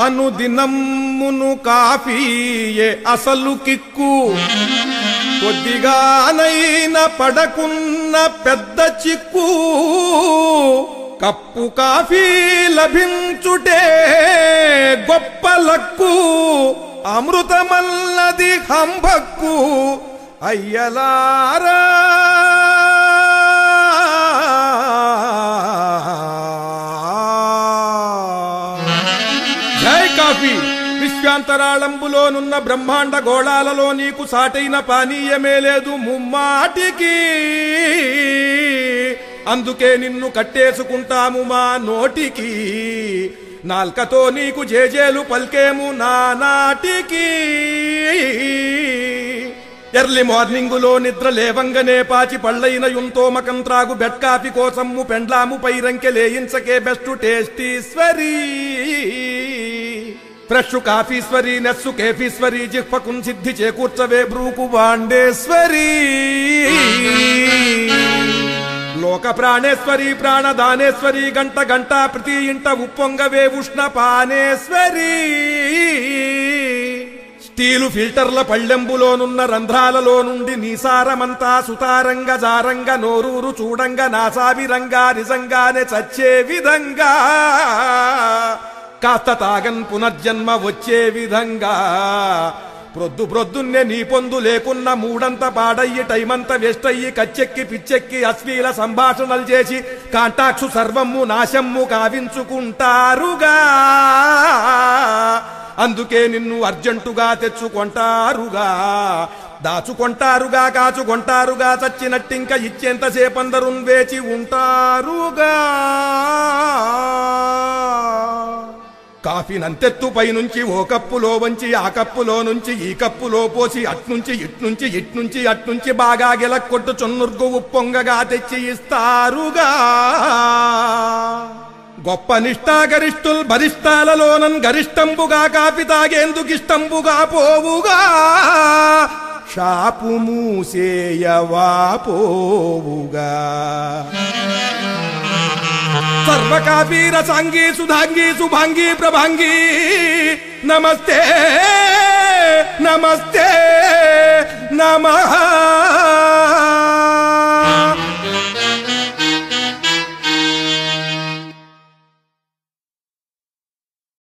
అనుదినమ్మును కాఫీయే అసలు కిక్కు, కొద్దిగానైన పడకున్న పెద్ద చిక్కు. కప్పు కాఫీ లభించుటే గొప్ప లక్కు, అమృతమల్లది హంభక్కు అయ్యలారా. జై కాఫీ. విశ్వాంతరాళంబులోనున్న బ్రహ్మాండ గోళాలలో నీకు సాటైన పానీయమే లేదు ముమ్మాటికి. అందుకే నిన్ను కట్టేసుకుంటాము మా నోటికి, నాల్కతో నీకు జేజేలు పల్కేము నానాటికి. ఎర్లీ మార్నింగులో నిద్ర లేవంగనే పాచి పళ్ళైన యుంతో మకం త్రాగు బెడ్ కాఫీ కోసము పెండ్లాము పైరంకె లేయించకే బెస్ట్ టేస్టీశ్వరీ. ఫ్రెష్ కాఫీశ్వరి నెస్సు కేఫీశ్వరి జిహ్వకున్ సిద్ధి చేకూర్చవే బ్రూకు వాండేశ్వరి. లోక ప్రాణేశ్వరి ప్రాణదానేశ్వరి గంట గంట ప్రతి ఇంట ఉప్పొంగవే ఉష్ణ పానేశ్వరి. స్టీలు ఫిల్టర్ల పళ్ళెంబులోనున్న రంధ్రాలలో నుండి నీసారమంతా సుతారంగ జారంగ నోరూరు చూడంగ నాసావిరంగా నిజంగానే చచ్చే విధంగా, కాస్త తాగన్ పునర్జన్మ వచ్చే విధంగా. ప్రొద్దున్నే నీ పొందు లేకున్న మూడంత పాడయ్యి టైమంత వేస్ట్ అయ్యి కచ్చెక్కి పిచ్చెక్కి అశ్లీల సంభాషణలు చేసి కాంటాక్షు సర్వము నాశమ్ము కావించుకుంటారుగా. అందుకే నిన్ను అర్జెంటుగా తెచ్చుకొంటారుగా, దాచుకొంటారుగా, కాచుకొంటారుగా. చచ్చినట్టింక ఇచ్చేంతసేపందరూ వేచి ఉంటారుగా. కాఫీ నంతెత్తు పైనుంచి ఓ కప్పులో వంచి ఆ కప్పులో నుంచి ఈ కప్పులో పోసి అట్నుంచి ఇట్నుంచి ఇట్నుంచి అట్నుంచి బాగా గెలక్కొట్టు చున్నుర్గు ఉప్పొంగగా తెచ్చి ఇస్తారుగా. గొప్ప నిష్ఠాగరిష్ఠుల్ బరిష్టాలలోనన్ గరిష్టంబుగా కాఫీ తాగేందుకిష్టంబుగా పోవుగా. షాపు మూసేయవా పోవుగా. సర్వకాఫీ రసాంగి సుధాంగి శుభాంగి ప్రభాంగి నమస్తే నమస్తే నమః.